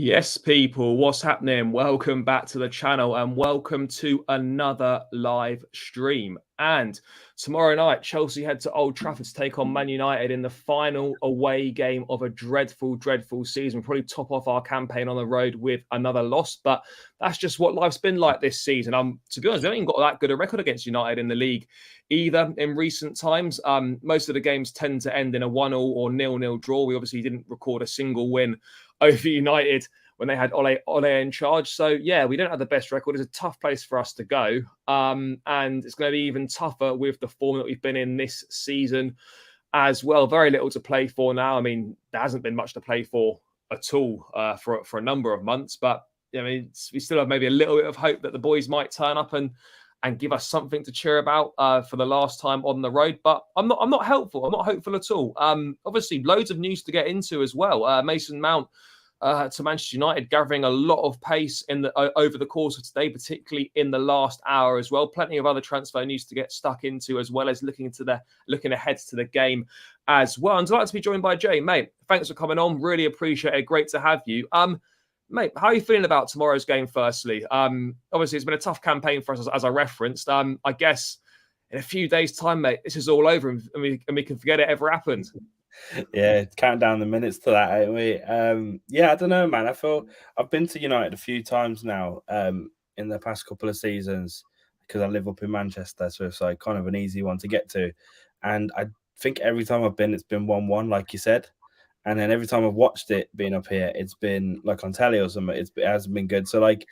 Yes, people, what's happening? Welcome back to the channel and welcome to another live stream. And tomorrow night, Chelsea head to Old Trafford to take on Man United in the final away game of a dreadful, dreadful season. We'll probably top off our campaign on the road with another loss, but that's just what life's been like this season. To be honest, we haven't even got that good a record against United in the league either in recent times. Most of the games tend to end in a 1-1 or 0-0 draw. We obviously didn't record a single win over United when they had Ole in charge. So, yeah, we don't have the best record. It's a tough place for us to go. And it's going to be even tougher with the form that we've been in this season as well. Very little to play for now. I mean, there hasn't been much to play for at all for a number of months. But, I mean, we still have maybe a little bit of hope that the boys might turn up and give us something to cheer about for the last time on the road. But I'm not helpful. I'm not hopeful at all. Obviously, loads of news to get into as well. Mason Mount to Manchester United, gathering a lot of pace over the course of today, particularly in the last hour as well. Plenty of other transfer news to get stuck into, as well as looking ahead to the game as well. And I'd like to be joined by Jay, mate. Thanks for coming on. Really appreciate it. Great to have you. Mate, how are you feeling about tomorrow's game, firstly? Obviously, it's been a tough campaign for us, as I referenced. I guess in a few days' time, mate, this is all over and we can forget it ever happened. Yeah, count down the minutes to that, ain't we? Yeah, I don't know, man. I feel I've been to United a few times now in the past couple of seasons because I live up in Manchester, so it's like kind of an easy one to get to. And I think every time I've been, it's been 1-1, like you said. And then every time I've watched it being up here, it's been like on telly or something. It hasn't been good. So like,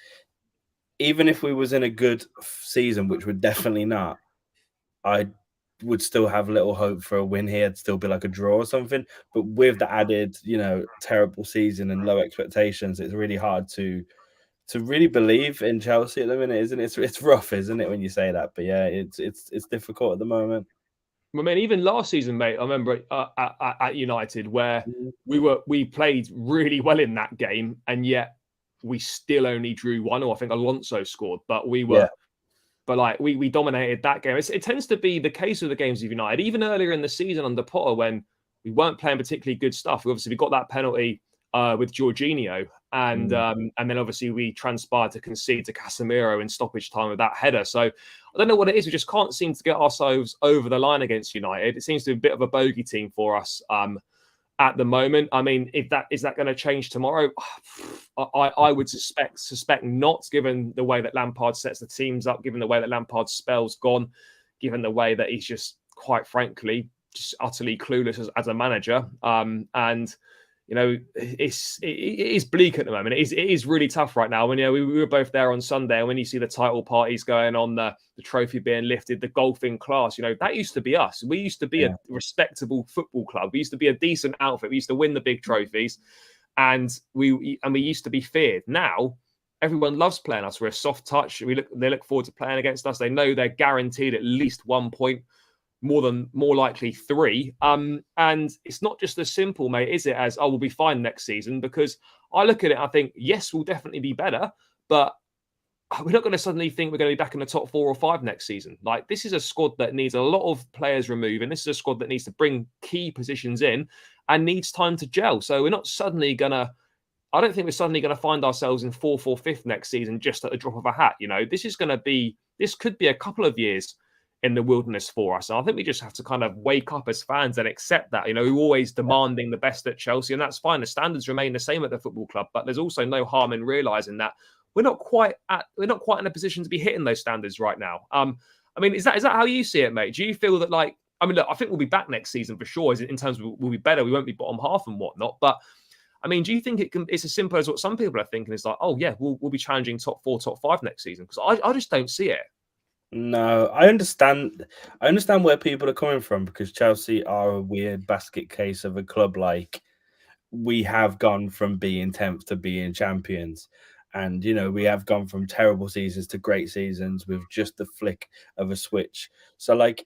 even if we was in a good season, which we're definitely not, I would still have little hope for a win here. It'd still be like a draw or something. But with the added, terrible season and low expectations, it's really hard to really believe in Chelsea at the minute, isn't it? It's rough, isn't it, when you say that? But yeah, it's difficult at the moment. I mean, even last season, mate, I remember at United where we played really well in that game, and yet we still only drew 1-0. I think Alonso scored, but we dominated that game. It tends to be the case with the games of United, even earlier in the season under Potter when we weren't playing particularly good stuff. We got that penalty with Jorginho, and then obviously we transpired to concede to Casemiro in stoppage time with that header. So I don't know what it is. We just can't seem to get ourselves over the line against United. It seems to be a bit of a bogey team for us at the moment. I mean, is that going to change tomorrow? I would suspect not, given the way that Lampard sets the teams up, given the way that Lampard's spell's gone, given the way that he's just, quite frankly, just utterly clueless as a manager. And it is bleak at the moment. It is really tough right now. When we were both there on Sunday, and when you see the title parties going on, the trophy being lifted, the golfing class, that used to be us. We used to be a respectable football club. We used to be a decent outfit. We used to win the big trophies, and we used to be feared. Now everyone loves playing us. We're a soft touch. They look forward to playing against us. They know they're guaranteed at least 1 point. More likely 3. And it's not just as simple, mate, is it, as, we'll be fine next season? Because I look at it, I think, yes, we'll definitely be better, but we're not going to suddenly think we're going to be back in the top 4 or 5 next season. Like, this is a squad that needs a lot of players removing. This is a squad that needs to bring key positions in and needs time to gel. So we're not suddenly going to, I don't think we're suddenly going to find ourselves in 4th or 5th next season just at the drop of a hat. This could be a couple of years in the wilderness for us. And I think we just have to kind of wake up as fans and accept that. We're always demanding the best at Chelsea, and that's fine. The standards remain the same at the football club, but there's also no harm in realizing that we're not quite in a position to be hitting those standards right now. I mean, is that how you see it, mate? Do you feel that, like, I mean, look, I think we'll be back next season for sure. In terms of we'll be better, we won't be bottom half and whatnot. But I mean, do you think it's as simple as what some people are thinking? It's like, oh yeah, we'll be challenging top 4, top 5 next season? Because I just don't see it. No, I understand. I understand where people are coming from, because Chelsea are a weird basket case of a club. Like, we have gone from being 10th to being champions, and we have gone from terrible seasons to great seasons with just the flick of a switch. So, like,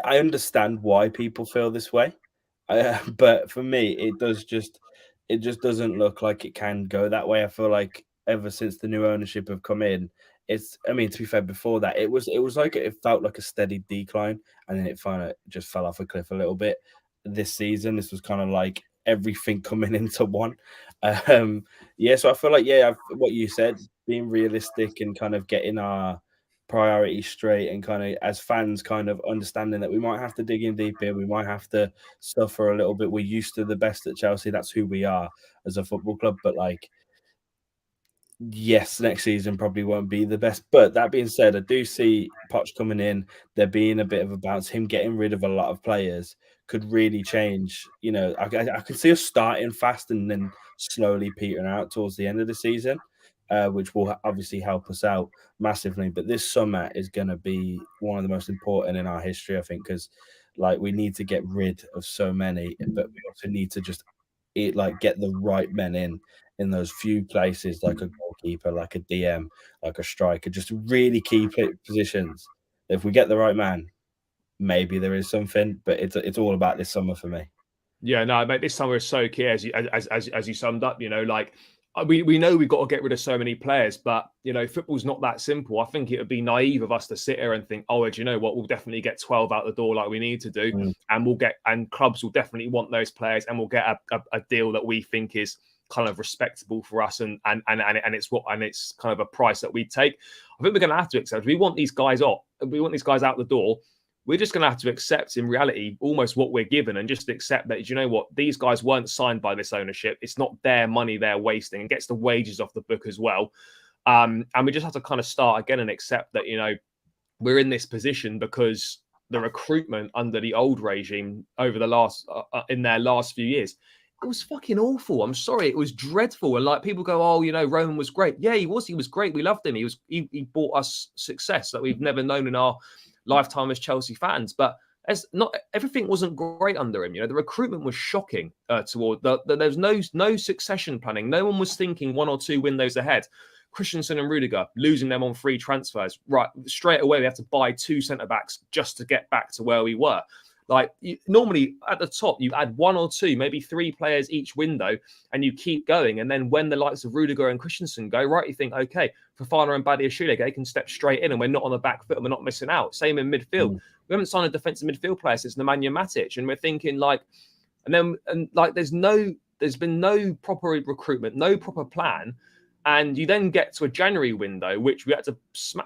I understand why people feel this way, but for me, it just doesn't look like it can go that way. I feel like ever since the new ownership have come in, I mean, to be fair, before that, it was like it felt like a steady decline, and then it finally just fell off a cliff a little bit. This season, this was kind of like everything coming into one. Yeah, so I feel like what you said, being realistic and kind of getting our priorities straight, and kind of as fans kind of understanding that we might have to dig in deep here, we might have to suffer a little bit. We're used to the best at Chelsea. That's who we are as a football club. But like, yes, next season probably won't be the best. But that being said, I do see Poch coming in, there being a bit of a bounce. Him getting rid of a lot of players could really change. You know, I can see us starting fast and then slowly petering out towards the end of the season, which will obviously help us out massively. But this summer is going to be one of the most important in our history, I think, because like we need to get rid of so many, but we also need to just get the right men in those few places, like a goalkeeper, like a DM, like a striker, just really key positions. If we get the right man, maybe there is something, but it's all about this summer for me. Yeah, no, mate, this summer is so key as you summed up. You know, like we know we've got to get rid of so many players, but you know, football's not that simple. I think it would be naive of us to sit here and think, oh, do you know what? We'll definitely get 12 out the door like we need to do, Mm. and clubs will definitely want those players, and we'll get a deal that we think is kind of respectable for us, and it's kind of a price that we take. I think we're going to have to accept. We want these guys off. We want these guys out the door. We're just going to have to accept in reality almost what we're given, and just accept that, you know what, these guys weren't signed by this ownership. It's not their money they're wasting, and gets the wages off the book as well. And we just have to kind of start again and accept that, you know, we're in this position because the recruitment under the old regime over the last in their last few years, it was fucking awful. I'm sorry, it was dreadful. And like people go, oh, you know, Roman was great. Yeah, he was great. We loved him. He brought us success that we've never known in our lifetime as Chelsea fans. But as not everything wasn't great under him. You know, the recruitment was shocking toward there's no succession planning. No one was thinking 1 or 2 windows ahead. Christensen and Rudiger, losing them on free transfers. Right, straight away we have to buy 2 centre-backs just to get back to where we were. Like normally at the top, you add 1 or 2, maybe 3 players each window, and you keep going. And then when the likes of Rudiger and Christensen go, right, you think, okay, Fofana and Badiashile, they can step straight in, and we're not on the back foot, and we're not missing out. Same in midfield. We haven't signed a defensive midfield player since Nemanja Matic, and we're thinking like, there's been no proper recruitment, no proper plan. And you then get to a January window, which we had to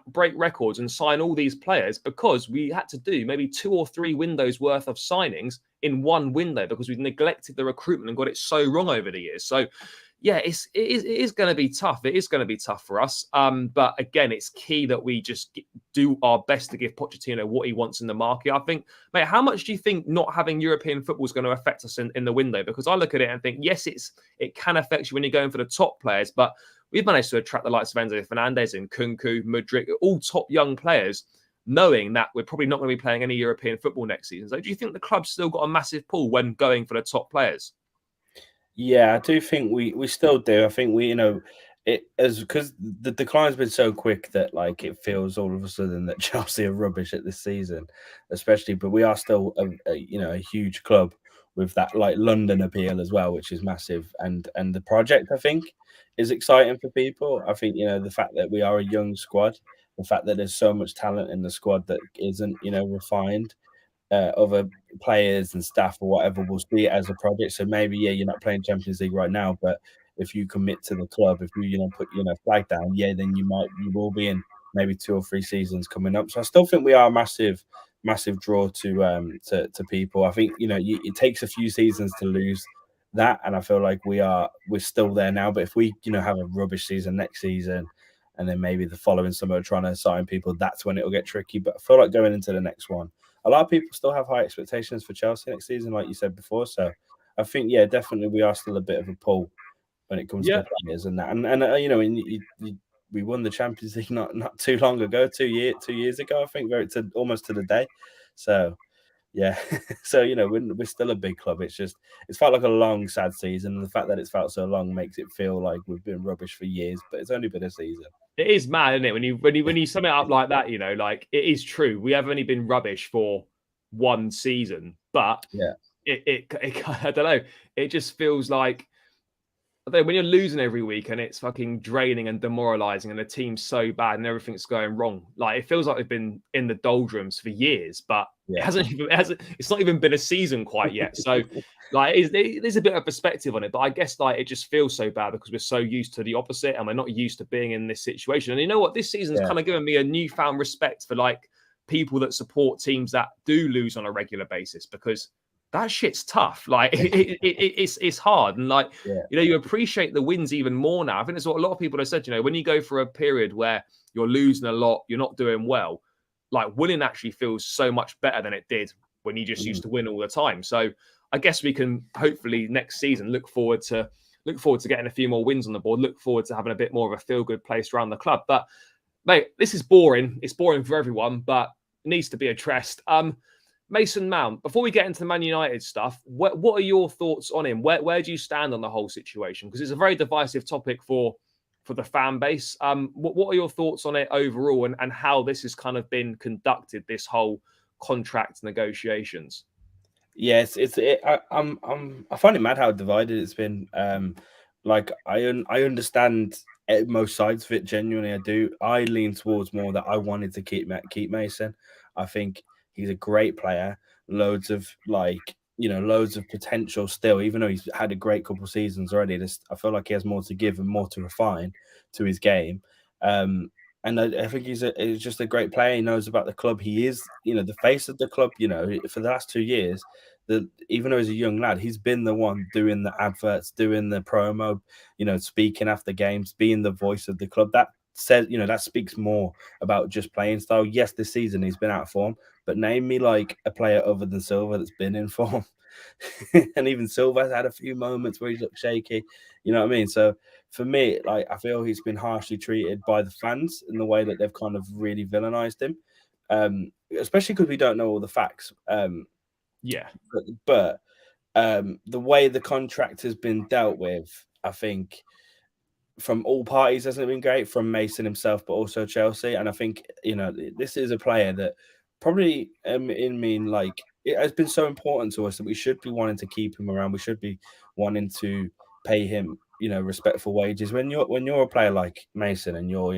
break records and sign all these players because we had to do maybe 2 or 3 windows worth of signings in one window because we've neglected the recruitment and got it so wrong over the years. So, yeah, it is going to be tough. It is going to be tough for us. But again, it's key that we just do our best to give Pochettino what he wants in the market. I think, mate, how much do you think not having European football is going to affect us in the window? Because I look at it and think, yes, it can affect you when you're going for the top players, but we've managed to attract the likes of Enzo Fernandez and Kunku, Mudryk, all top young players, knowing that we're probably not going to be playing any European football next season. So do you think the club's still got a massive pull when going for the top players? Yeah, I do think we still do. I think we, you know, it as because the decline's been so quick that like it feels all of a sudden that Chelsea are rubbish at this season, especially. But we are still a huge club with that like London appeal as well, which is massive. And the project I think is exciting for people. I think, you know, the fact that we are a young squad, the fact that there's so much talent in the squad that isn't, you know, refined. Other players and staff or whatever will see it as a project. So maybe, yeah, you're not playing Champions League right now, but if you commit to the club, if you put flag down, yeah, then you will be in maybe 2 or 3 seasons coming up. So I still think we are a massive draw to people. I think it takes a few seasons to lose that, and I feel like we're still there now. But if we have a rubbish season next season, and then maybe the following summer trying to sign people, that's when it'll get tricky. But I feel like going into the next one, a lot of people still have high expectations for Chelsea next season, like you said before. So I think, yeah, definitely we are still a bit of a pull when it comes to players and that. And we won the Champions League not too long ago, 2 years ago, I think, almost to the day. So yeah, so we're still a big club. It's felt like a long, sad season, and the fact that it's felt so long makes it feel like we've been rubbish for years. But it's only been a season. It is mad, isn't it? When you sum it up like that, like it is true. We have only been rubbish for one season, but yeah, it I don't know. It just feels like when you're losing every week and it's fucking draining and demoralizing, and the team's so bad and everything's going wrong. Like it feels like we've been in the doldrums for years, but Yeah. It's not even been a season quite yet. So, like, there's a bit of perspective on it, but I guess like it just feels so bad because we're so used to the opposite, and we're not used to being in this situation. And you know what? This season's kind of given me a newfound respect for like people that support teams that do lose on a regular basis, because that shit's tough. Like it's hard, and like you appreciate the wins even more now. I think that's what a lot of people have said. When you go for a period where you're losing a lot, you're not doing well, like winning actually feels so much better than it did when you just used to win all the time. So I guess we can hopefully next season look forward to getting a few more wins on the board. Look forward to having a bit more of a feel good place around the club. But mate, this is boring. It's boring for everyone, but it needs to be addressed. Mason Mount, before we get into the Man United stuff, what are your thoughts on him? Where do you stand on the whole situation? Because it's a very divisive topic for the fan base. What are your thoughts on it overall, and how this has kind of been conducted, this whole contract negotiations? Yes, I find it mad how divided it's been. Like I understand most sides of it. Genuinely, I do. I lean towards more that I wanted to keep Mason. I think he's a great player. Loads of loads of potential still. Even though he's had a great couple of seasons already, I feel like he has more to give and more to refine to his game. And I think he's just a great player. He knows about the club. He is, the face of the club. For the last 2 years, even though he's a young lad, he's been the one doing the adverts, doing the promo, speaking after games, being the voice of the club. That says, that speaks more about just playing style. Yes, this season he's been out of form, but name me like a player other than Silva that's been in form. And even Silva's had a few moments where he's looked shaky. You know what I mean? So for me, like, I feel he's been harshly treated by the fans in the way that they've kind of really villainized him, especially because we don't know all the facts. But the way the contract has been dealt with, I think, from all parties hasn't been great, from Mason himself, but also Chelsea. And I think, this is a player that probably, like, it has been so important to us that we should be wanting to keep him around. We should be wanting to pay him, respectful wages. When you're a player like Mason and you're,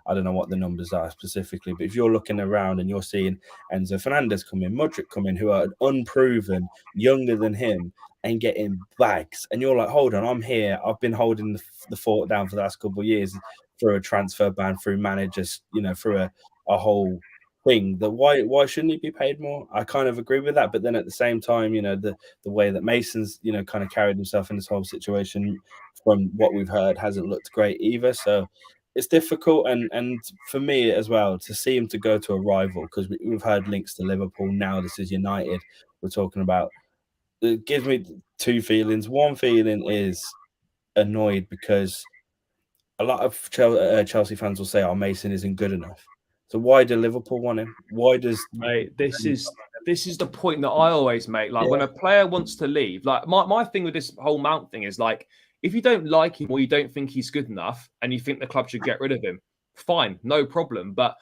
I don't know what the numbers are specifically, but if you're looking around and you're seeing Enzo Fernandez come in, Modric come in, who are unproven, younger than him, and getting bags, and you're like, hold on, I'm here. I've been holding the fort down for the last couple of years through a transfer ban, through managers, through a whole thing. That why shouldn't he be paid more? I kind of agree with that, but then at the same time, the way that Mason's kind of carried himself in this whole situation, from what we've heard, hasn't looked great either. So it's difficult, and for me as well, to see him to go to a rival, because we've heard links to Liverpool. Now this is United we're talking about. It gives me two feelings. One feeling is annoyed because a lot of Chelsea fans will say, "Oh, Mason isn't good enough." So why do Liverpool want him? Why does this is the point that I always make. Like, when a player wants to leave, like my thing with this whole Mount thing is, like, if you don't like him or you don't think he's good enough and you think the club should get rid of him, fine, no problem. But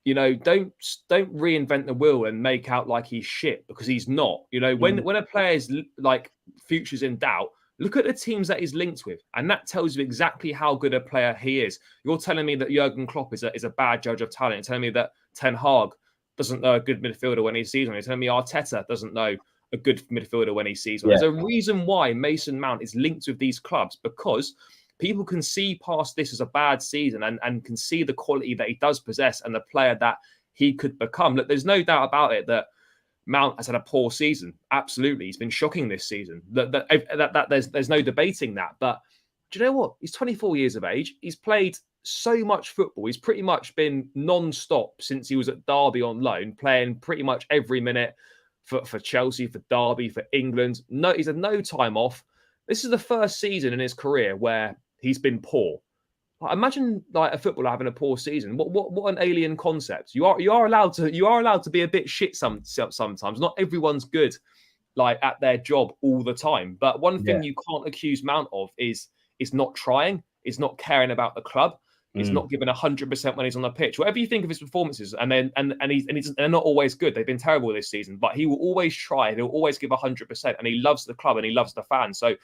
don't reinvent the wheel and make out like he's shit, because he's not. When a player's like future's in doubt, look at the teams that he's linked with, and that tells you exactly how good a player he is. You're telling me that Jurgen Klopp is a bad judge of talent. You're telling me that Ten Hag doesn't know a good midfielder when he sees one. You're telling me Arteta doesn't know a good midfielder when he sees one. There's a reason why Mason Mount is linked with these clubs, because people can see past this as a bad season and can see the quality that he does possess and the player that he could become. Look, there's no doubt about it that Mount has had a poor season. Absolutely. He's been shocking this season. There's no debating that. But do you know what? He's 24 years of age. He's played so much football. He's pretty much been non-stop since he was at Derby on loan, playing pretty much every minute for Chelsea, for Derby, for England. No, he's had no time off. This is the first season in his career where he's been poor. Like, imagine like a footballer having a poor season. What an alien concept. You are allowed to be a bit shit sometimes. Not everyone's good like at their job all the time. But one thing you can't accuse Mount of is not trying, is not caring about the club, is not giving 100% when he's on the pitch. Whatever you think of his performances, and they're not always good. They've been terrible this season, but he will always try. He'll always give 100%, and he loves the club and he loves the fans. So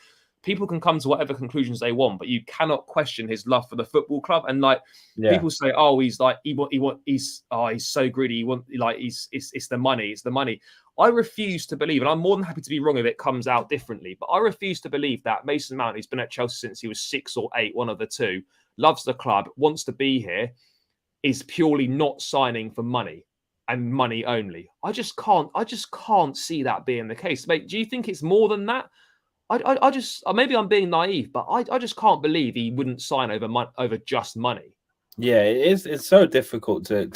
people can come to whatever conclusions they want, but you cannot question his love for the football club. And like people say, oh, he's like he's so greedy. It's the money, it's the money. I refuse to believe, and I'm more than happy to be wrong if it comes out differently, but I refuse to believe that Mason Mount, who's been at Chelsea since he was 6 or 8, one of the two, loves the club, wants to be here, is purely not signing for money and money only. I just can't see that being the case. Mate, do you think it's more than that? I just maybe I'm being naive, but I just can't believe he wouldn't sign over just money. Yeah, it is. It's so difficult to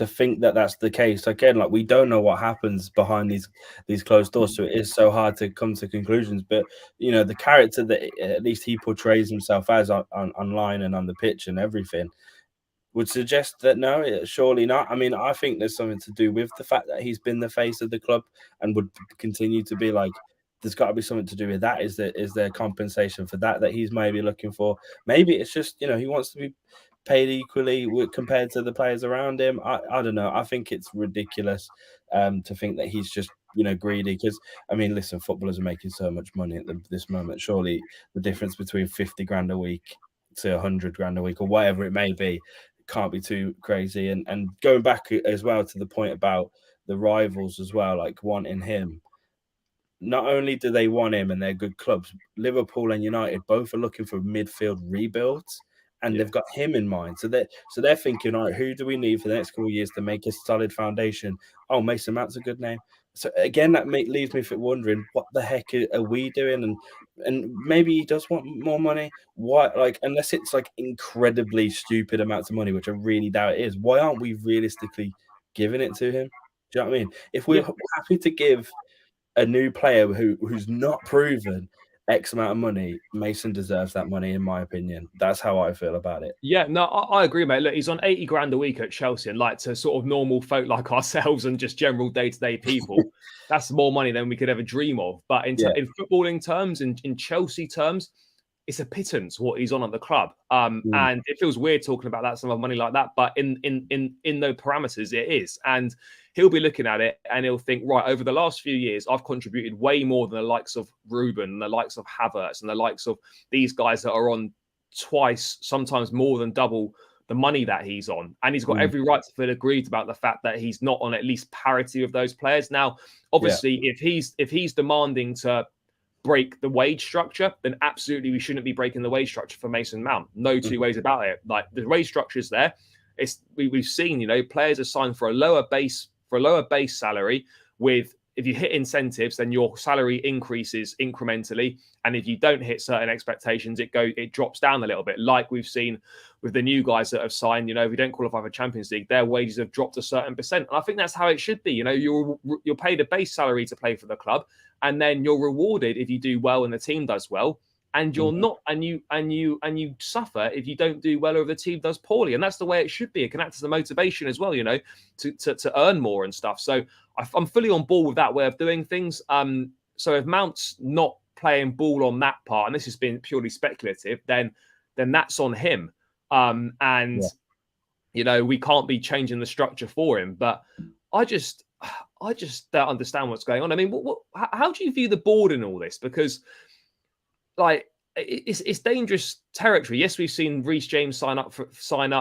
think that that's the case. Again, like we don't know what happens behind these closed doors, so it is so hard to come to conclusions. But the character that at least he portrays himself as online and on the pitch and everything would suggest that no, surely not. I mean, I think there's something to do with the fact that he's been the face of the club and would continue to be. Like, there's got to be something to do with that. Is there compensation for that he's maybe looking for? Maybe it's just he wants to be paid equally compared to the players around him. I don't know. I think it's ridiculous to think that he's just greedy, because I mean, listen, footballers are making so much money at this moment. Surely the difference between 50 grand a week to 100 grand a week or whatever it may be can't be too crazy. And going back as well to the point about the rivals as well, like wanting him. Not only do they want him and they're good clubs, Liverpool and United both are looking for midfield rebuilds, and they've got him in mind. So they're thinking, all right, who do we need for the next couple of years to make a solid foundation? Oh, Mason Mount's a good name. So again, that leaves me wondering, what the heck are we doing? And maybe he does want more money. Why? Like, unless it's like incredibly stupid amounts of money, which I really doubt it is. Why aren't we realistically giving it to him? Do you know what I mean? If we're happy to give a new player who's not proven X amount of money, Mason deserves that money, in my opinion. That's how I feel about it. Yeah, no, I agree, mate. Look, he's on 80 grand a week at Chelsea, and like to sort of normal folk like ourselves and just general day-to-day people, that's more money than we could ever dream of. But in footballing terms, in Chelsea terms, it's a pittance what he's on at the club. And it feels weird talking about that sum of money like that, but in those parameters, it is. And he'll be looking at it and he'll think, right, over the last few years, I've contributed way more than the likes of Ruben, and the likes of Havertz, and the likes of these guys that are on twice, sometimes more than double the money that he's on. And he's got every right to feel aggrieved about the fact that he's not on at least parity with those players. Now, obviously, if he's demanding to break the wage structure, then absolutely we shouldn't be breaking the wage structure for Mason Mount. No two ways about it. Like, the wage structure is there. We've seen, players are signed for a lower base salary with, if you hit incentives, then your salary increases incrementally. And if you don't hit certain expectations, it drops down a little bit. Like we've seen with the new guys that have signed, if you don't qualify for Champions League, their wages have dropped a certain percent. And I think that's how it should be. You're paid a base salary to play for the club, and then you're rewarded if you do well and the team does well. And you're not, and you suffer if you don't do well or if the team does poorly. And that's the way it should be. It can act as a motivation as well, to earn more and stuff. So I'm fully on board with that way of doing things. So if Mount's not playing ball on that part, and this has been purely speculative, then that's on him. We can't be changing the structure for him. But I just don't understand what's going on. I mean, how do you view the board in all this? Because like, it's dangerous territory. Yes, we've seen Reece James sign up.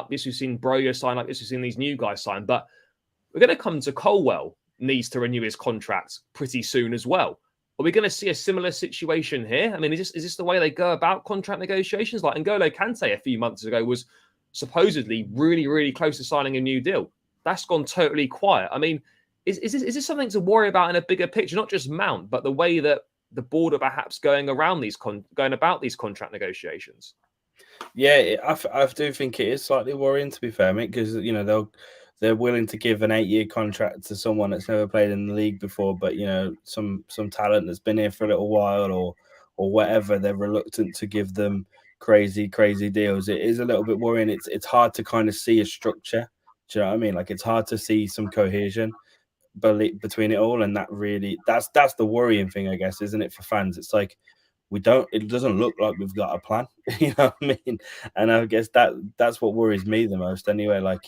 Yes, we've seen Broja sign up. Yes, we've seen these new guys sign. But we're going to come to Colwell needs to renew his contract pretty soon as well. Are we going to see a similar situation here? I mean, is this the way they go about contract negotiations? Like N'Golo Kante a few months ago was supposedly really, really close to signing a new deal. That's gone totally quiet. I mean, is this something to worry about in a bigger picture? Not just Mount, but the way that the board are perhaps going about these contract negotiations. Yeah, I do think it is slightly worrying, to be fair, mate, because they're willing to give an 8-year contract to someone that's never played in the league before, but some talent that's been here for a little while or whatever, they're reluctant to give them crazy deals. It is a little bit worrying. It's hard to kind of see a structure. Do you know what I mean? Like, it's hard to see some cohesion between it all, and that's the worrying thing, I guess, isn't it, for fans? It's like it doesn't look like we've got a plan. You know what I mean? And I guess that's what worries me the most anyway. Like,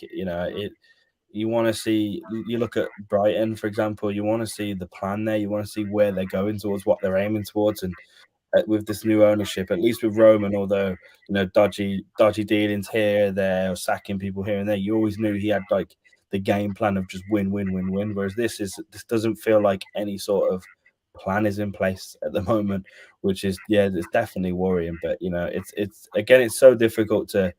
you want to see, you look at Brighton, for example, you want to see the plan there, you want to see where they're going towards, what they're aiming towards. And with this new ownership, at least with Roman, although dodgy dealings here, there, or sacking people here and there, you always knew he had like the game plan of just win, win, win, win. Whereas this doesn't feel like any sort of plan is in place at the moment, which is it's definitely worrying. But it's again, it's so difficult to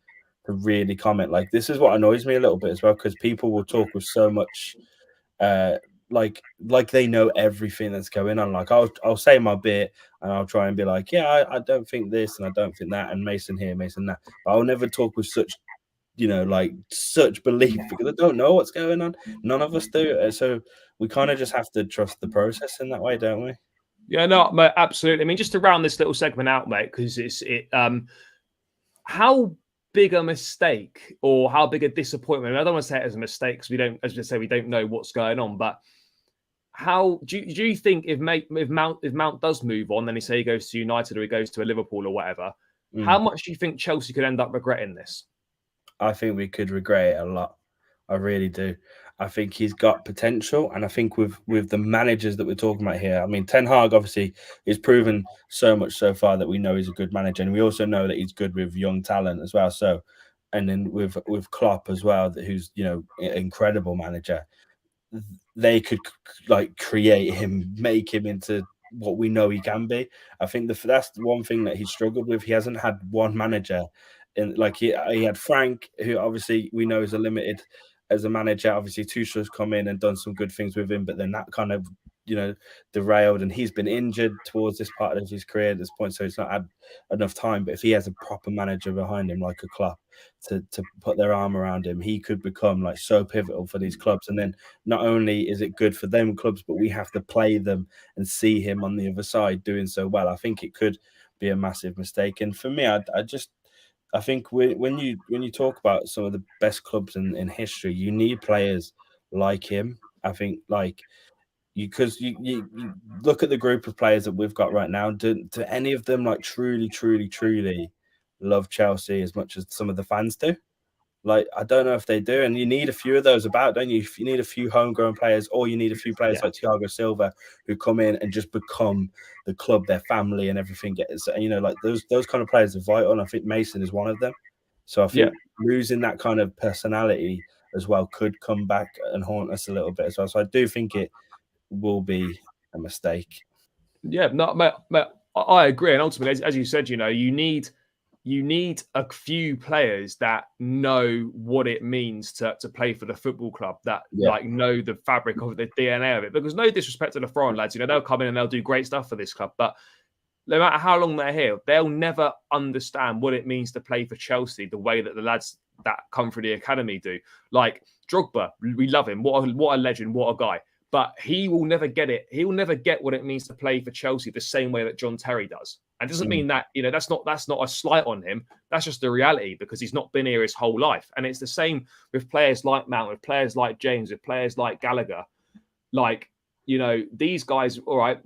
really comment. Like, this is what annoys me a little bit as well, because people will talk with so much like they know everything that's going on. Like, I'll say my bit and I'll try and be like, yeah, I don't think this and I don't think that, and Mason here, Mason that. But I'll never talk with such like such belief, because I don't know what's going on. None of us do. So we kind of just have to trust the process in that way, don't we? Yeah, no, mate, absolutely. I mean, just to round this little segment out, mate, because how big a mistake or how big a disappointment? I don't want to say it as a mistake because we don't, as we say, we don't know what's going on. But how do you think if Mount does move on, then he say he goes to United or he goes to a Liverpool or whatever, how much do you think Chelsea could end up regretting this? I think we could regret it a lot. I really do. I think he's got potential, and I think with the managers that we're talking about here, I mean, Ten Hag obviously is proven so much so far that we know he's a good manager, and we also know that he's good with young talent as well. So, and then with Klopp as well, who's an incredible manager, they could like create him, make him into what we know he can be. I think that's the one thing that he struggled with. He hasn't had one manager, and like he had Frank, who obviously we know is a limited as a manager. Obviously, Tuchel's come in and done some good things with him, but then that kind of derailed, and he's been injured towards this part of his career at this point, so he's not had enough time. But if he has a proper manager behind him, like a Klopp, to put their arm around him, he could become like so pivotal for these clubs. And then not only is it good for them clubs, but we have to play them and see him on the other side doing so well. I think it could be a massive mistake. And for me, I think when you talk about some of the best clubs in history, you need players like him. I think like because you look at the group of players that we've got right now. Do any of them like truly love Chelsea as much as some of the fans do? Like, I don't know if they do, and you need a few of those about, don't you? You need a few homegrown players, or you need a few players like Thiago Silva who come in and just become the club, their family, and everything. Like those kind of players are vital, and I think Mason is one of them. So I think losing that kind of personality as well could come back and haunt us a little bit as well. So I do think it will be a mistake. Yeah, no, mate, I agree, and ultimately, as you said, you need a few players that know what it means to play for the football club, that like know the fabric of the DNA of it. Because no disrespect to the foreign lads, they'll come in and they'll do great stuff for this club, but no matter how long they're here, they'll never understand what it means to play for Chelsea the way that the lads that come through the academy do. Like Drogba, we love him. What a legend, what a guy. But he will never get it. He will never get what it means to play for Chelsea the same way that John Terry does. And it doesn't mean that, that's not a slight on him. That's just the reality, because he's not been here his whole life. And it's the same with players like Mount, with players like James, with players like Gallagher. Like, these guys, all right,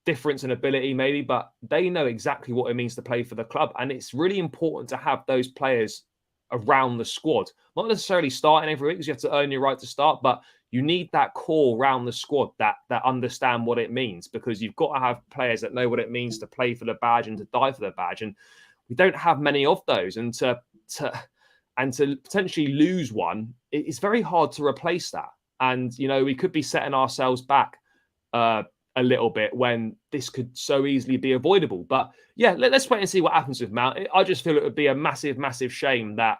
difference in ability maybe, but they know exactly what it means to play for the club. And it's really important to have those players around the squad, not necessarily starting every week because you have to earn your right to start, but you need that core around the squad that understand what it means, because you've got to have players that know what it means to play for the badge and to die for the badge. And we don't have many of those. And to potentially lose one, it's very hard to replace that. And, we could be setting ourselves back a little bit when this could so easily be avoidable. But yeah, let's wait and see what happens with Mount. I just feel it would be a massive, massive shame that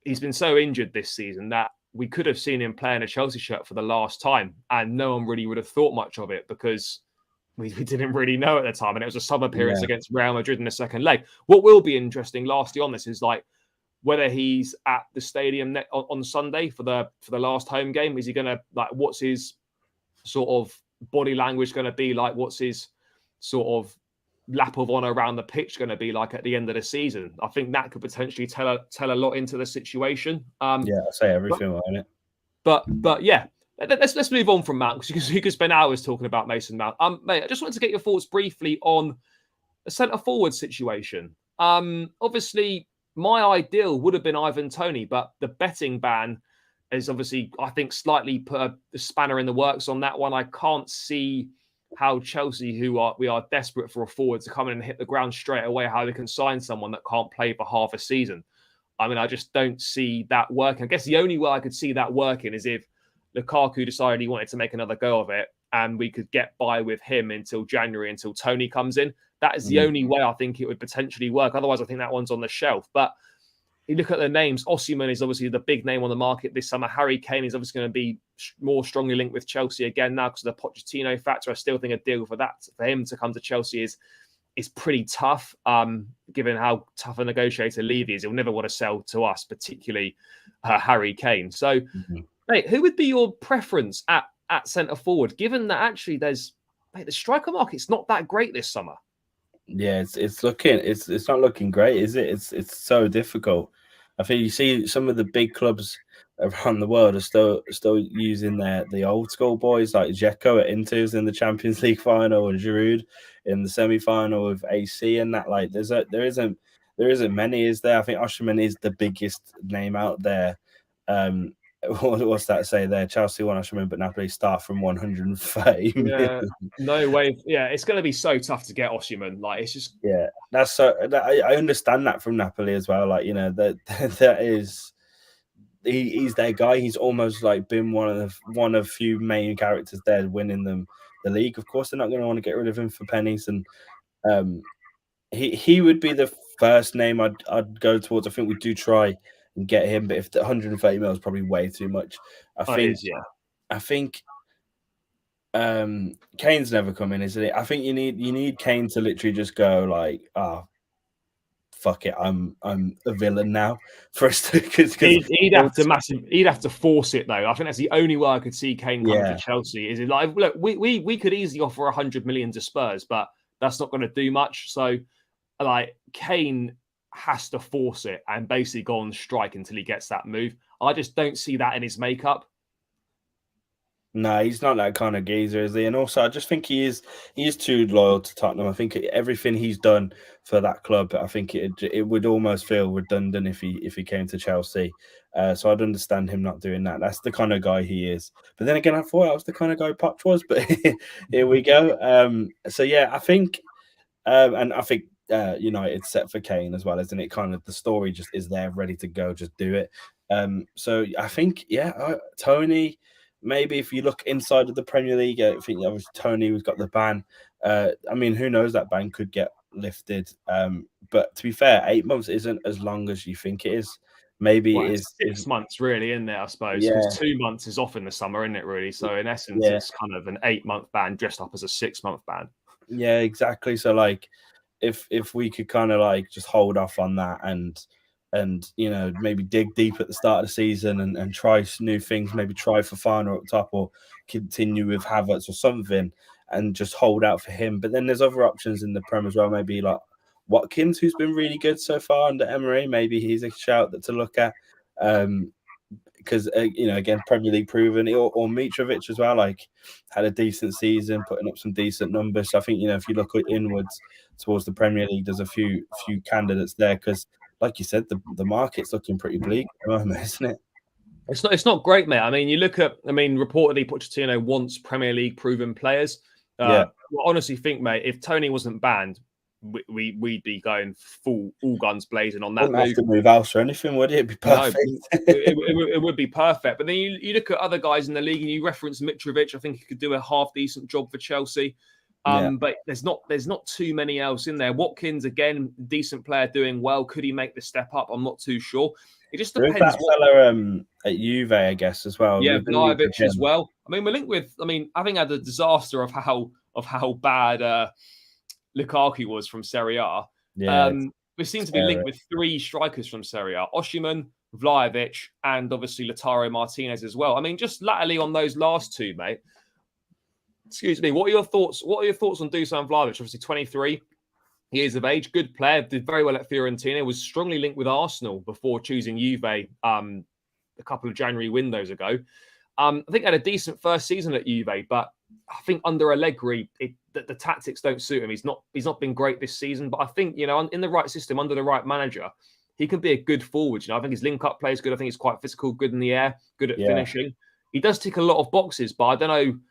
he's been so injured this season that we could have seen him playing a Chelsea shirt for the last time, and no one really would have thought much of it because we didn't really know at the time. And it was a sub appearance against Real Madrid in the second leg. What will be interesting, lastly on this, is like whether he's at the stadium on Sunday for the last home game. Is he going to, like, what's his sort of body language going to be like? What's his sort of lap of honor around the pitch going to be like at the end of the season? I think that could potentially tell a lot into the situation. I say everything on it. But yeah, let's move on from Mount, because you could spend hours talking about Mason Mount. Mate, I just wanted to get your thoughts briefly on the centre forward situation. Obviously, my ideal would have been Ivan Toney, but the betting ban is obviously, I think, slightly put a spanner in the works on that one. I can't see how Chelsea, we are desperate for a forward to come in and hit the ground straight away, how they can sign someone that can't play for half a season. I mean, I just don't see that working. I guess the only way I could see that working is if Lukaku decided he wanted to make another go of it and we could get by with him until January, until Tony comes in. That is the only way I think it would potentially work. Otherwise, I think that one's on the shelf. But you look at the names, Osimhen is obviously the big name on the market this summer. Harry Kane is obviously going to be more strongly linked with Chelsea again now because of the Pochettino factor. I still think a deal for him to come to Chelsea is pretty tough, given how tough a negotiator Levy is. He'll never want to sell to us, particularly Harry Kane. So, mate, who would be your preference at centre forward, given that actually the striker market's not that great this summer? Yeah, it's not looking great, is it? It's so difficult. I think you see some of the big clubs around the world are still using the old school boys like Dzeko at Inter's in the Champions League final and Giroud in the semi final with AC and that. Like there isn't many, is there? I think Osimhen is the biggest name out there. What's that say there? Chelsea won Osimhen, but Napoli start from 130 million. No way. Yeah, it's going to be so tough to get Osimhen. Like, it's just that's so. I understand that from Napoli as well. Like, you know, that is he's their guy. He's almost like been one of few main characters there winning them the league. Of course, they're not going to want to get rid of him for pennies, and he would be the first name I'd go towards. I think we do try and get him, but if the 130 mil is probably way too much, I think Kane's never coming, isn't it? I think you need Kane to literally just go like, fuck it, I'm a villain now for us to. He'd have to force it though. I think that's the only way I could see Kane coming to Chelsea. Is it like, look, we could easily offer 100 million to Spurs, but that's not going to do much. So, like, Kane has to force it and basically go on strike until he gets that move. I just don't see that in his makeup. No, he's not that kind of geezer, is he? And also, I just think he is too loyal to Tottenham. I think everything he's done for that club, I think it would almost feel redundant if he came to Chelsea. So I'd understand him not doing that. That's the kind of guy he is. But then again, I thought that was the kind of guy Poch was. But here we go. So yeah, I think, and I think United set for Kane as well, isn't it? Kind of the story just is there, ready to go, just do it. So I think, Tony. Maybe if you look inside of the Premier League, I think obviously Tony has got the ban. I mean, who knows, that ban could get lifted. But to be fair, 8 months isn't as long as you think it is. Maybe it is 6 months, really, in there, I suppose. Because 2 months is off in the summer, isn't it, really? So in essence, it's kind of an 8-month ban dressed up as a 6-month ban. Yeah, exactly. So like, if we could kind of like just hold off on that and maybe dig deep at the start of the season and try new things, maybe try for Fana up top or continue with Havertz or something and just hold out for him. But then there's other options in the Prem as well, maybe like Watkins, who's been really good so far under Emery. Maybe he's a shout to look at because, again, Premier League proven, or Mitrovic as well, like had a decent season, putting up some decent numbers. So I think, if you look inwards towards the Premier League, there's a few candidates there because, like you said, the market's looking pretty bleak at the moment, isn't it? It's not great, mate. I mean, reportedly Pochettino wants Premier League proven players. I honestly think, mate, if Tony wasn't banned, we'd be going full all guns blazing on that. Wouldn't have to move else or anything, would it? It'd be perfect. No, it would be perfect. But then you look at other guys in the league and you reference Mitrovic. I think he could do a half decent job for Chelsea. But there's not too many else in there. Watkins, again, decent player, doing well. Could he make the step up? I'm not too sure. It just depends. There's that fella at Juve, I guess, as well. Yeah, Vlahovic as well. I mean, we're linked with. I mean, having had the disaster of how bad Lukaku was from Serie A. We seem to be linked with 3 strikers from Serie A: Osimhen, Vlahovic, and obviously Lautaro Martinez as well. I mean, just latterly on those last 2, mate. Excuse me. What are your thoughts? What are your thoughts on Dusan Vlahovic? Obviously, 23 years of age, good player, did very well at Fiorentina. Was strongly linked with Arsenal before choosing Juve a couple of January windows ago. I think had a decent first season at Juve, but I think under Allegri, the tactics don't suit him. He's not been great this season, but I think in the right system, under the right manager, he can be a good forward. I think his link-up play is good. I think he's quite physical, good in the air, good at finishing. He does tick a lot of boxes, but I don't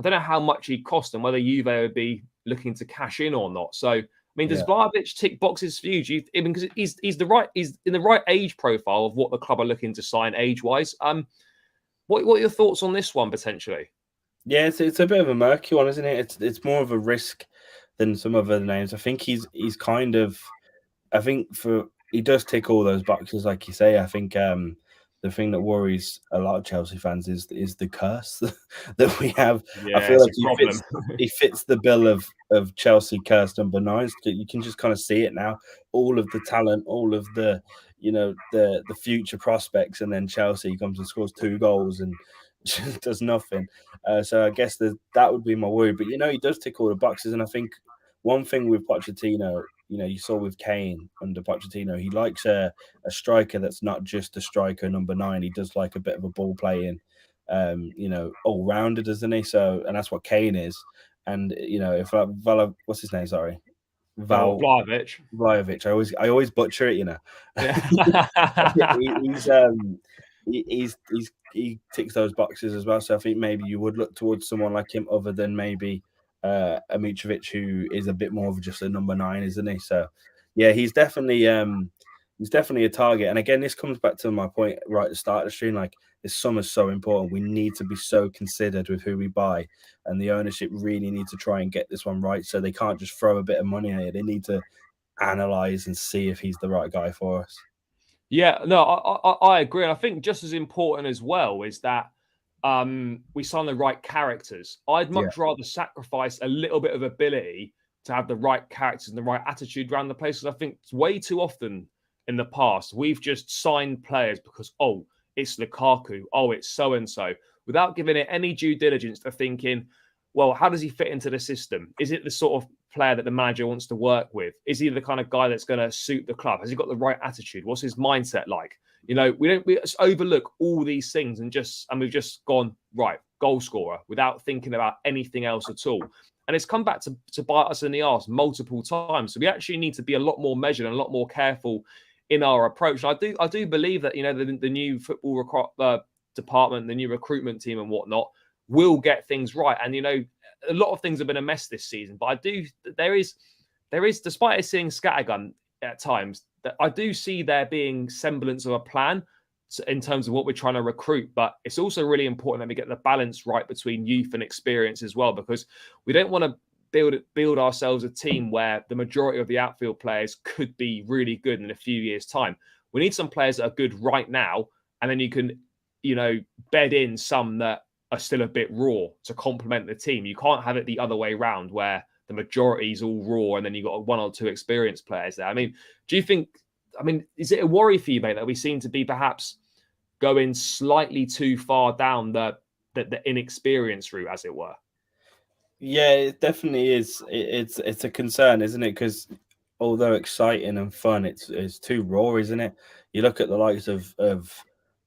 I don't know how much he'd cost and whether Juve would be looking to cash in or not. So, I mean, does Vlahovic tick boxes for you? Do you because he's in the right age profile of what the club are looking to sign age wise? What are your thoughts on this one potentially? Yeah, it's a bit of a murky one, isn't it? It's more of a risk than some other names. I think he's kind of, I think he does tick all those boxes, like you say. I think the thing that worries a lot of Chelsea fans is the curse that we have. I Yeah, feel it's like a problem. he fits the bill of Chelsea curse number 9. You can just kind of see it now. All of the talent, all of the the future prospects, and then Chelsea comes and scores 2 goals and does nothing. So I guess that would be my worry. But he does tick all the boxes, and I think one thing with Pochettino, you saw with Kane under Pochettino, he likes a striker that's not just a striker number 9. He does like a bit of a ball playing, all rounded, doesn't he? So, and that's what Kane is. And if what's his name? Sorry, Vlahovic. Vlahovic. I always butcher it. Yeah. he's he ticks those boxes as well. So I think maybe you would look towards someone like him, other than maybe a Mitrovic, who is a bit more of just a number 9, isn't he? So yeah, he's definitely a target. And again, this comes back to my point right at the start of the stream. Like, this summer's so important. We need to be so considered with who we buy, and the ownership really need to try and get this one right. So they can't just throw a bit of money at it. They need to analyze and see if he's the right guy for us. Yeah, no, I agree. And I think just as important as well is that we sign the right characters. I'd much rather sacrifice a little bit of ability to have the right characters and the right attitude around the place. Because I think way too often in the past, we've just signed players because, oh, it's Lukaku, oh, it's so-and-so, without giving it any due diligence to thinking, well, how does he fit into the system? Is it the sort of player that the manager wants to work with? Is he the kind of guy that's going to suit the club? Has he got the right attitude? What's his mindset like? We just overlook all these things and we've just gone, right, goal scorer, without thinking about anything else at all. And it's come back to bite us in the arse multiple times. So we actually need to be a lot more measured and a lot more careful in our approach. I do believe that the new football department, the new recruitment team and whatnot will get things right. And a lot of things have been a mess this season, but there is despite it seeing scattergun at times, that I do see there being semblance of a plan in terms of what we're trying to recruit. But it's also really important that we get the balance right between youth and experience as well, because we don't want to build ourselves a team where the majority of the outfield players could be really good in a few years' time. We need some players that are good right now, and then you can, bed in some that are still a bit raw to complement the team. You can't have it the other way around, where the majority is all raw and then you've got 1 or 2 experienced players there. I mean, is it a worry for you, mate, that we seem to be perhaps going slightly too far down the inexperience route, as it were? Yeah, it definitely is. It's a concern, isn't it? Because although exciting and fun, it's too raw, isn't it? You look at the likes of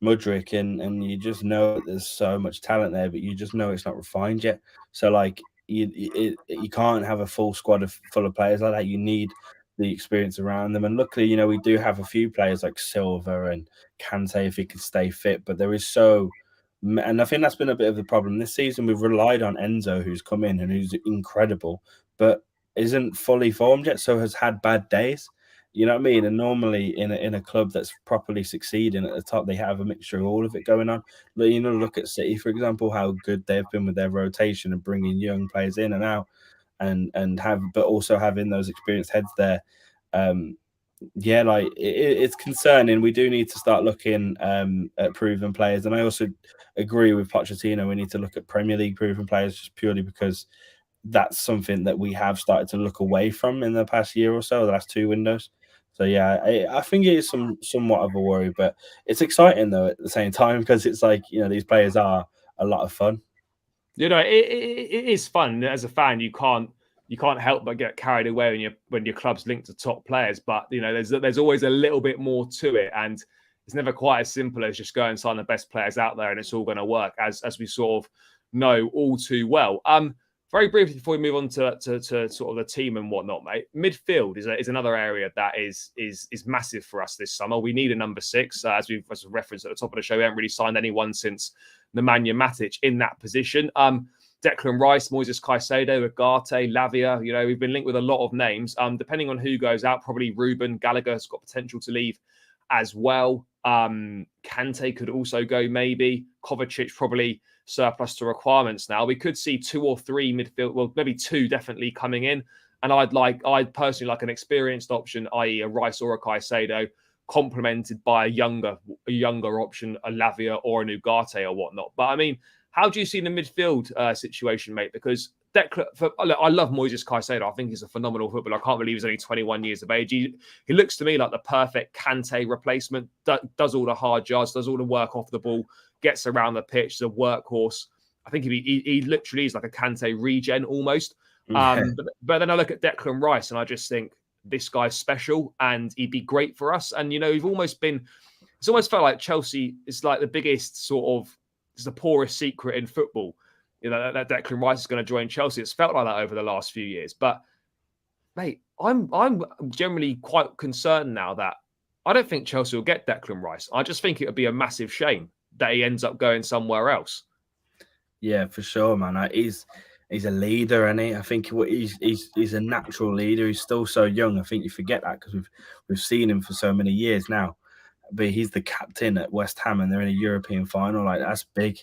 Mudryk, and you just know there's so much talent there, but you just know it's not refined yet. So like you can't have a full squad full of players like that. You need the experience around them. And luckily, we do have a few players like Silva and Kante if he could stay fit. But there is and I think that's been a bit of the problem this season. We've relied on Enzo, who's come in and who's incredible, but isn't fully formed yet, so has had bad days. You know what I mean? And normally in a club that's properly succeeding at the top, they have a mixture of all of it going on. But, look at City, for example, how good they've been with their rotation and bringing young players in and out, but also having those experienced heads there. Yeah, like it's concerning. We do need to start looking at proven players, and I also agree with Pochettino. We need to look at Premier League proven players, just purely because that's something that we have started to look away from in the past year or so, the last 2 windows. So yeah, I think it is somewhat of a worry, but it's exciting though at the same time, because it's like these players are a lot of fun. It is fun. As a fan, you can't help but get carried away when your club's linked to top players. But there's always a little bit more to it, and it's never quite as simple as just go and sign the best players out there and it's all going to work, as we sort of know all too well. Very briefly before we move on to sort of the team and whatnot, mate. Midfield is another area that is massive for us this summer. We need a number 6, as we referenced at the top of the show. We haven't really signed anyone since Nemanja Matic in that position. Declan Rice, Moises Caicedo, Ugarte, Lavia. You know, we've been linked with a lot of names. Depending on who goes out, probably Ruben Gallagher's got potential to leave as well. Kante could also go, maybe. Kovacic probably surplus to requirements now. We could see 2 or 3 midfield, well, maybe 2 definitely coming in. And I'd personally like an experienced option, i.e. a Rice or a Caicedo, complemented by a younger option, a Lavia or an Ugarte or whatnot. But I mean, how do you see the midfield situation, mate? Because I love Moises Caicedo. I think he's a phenomenal footballer. I can't believe he's only 21 years of age. He looks to me like the perfect Kante replacement. Does all the hard yards, does all the work off the ball, gets around the pitch, is a workhorse. I think he literally is like a Kante regen almost. But then I look at Declan Rice and I just think this guy's special and he'd be great for us. And, you know, it's almost felt like Chelsea is like the biggest sort of, it's the poorest secret in football. You know, that Declan Rice is going to join Chelsea. It's felt like that over the last few years. But, mate, I'm generally quite concerned now that I don't think Chelsea will get Declan Rice. I just think it would be a massive shame that he ends up going somewhere else. Yeah, for sure, man. He's a leader, and I think he's a natural leader. He's still so young. I think you forget that because we've seen him for so many years now. But he's the captain at West Ham, and they're in a European final. Like, that's big.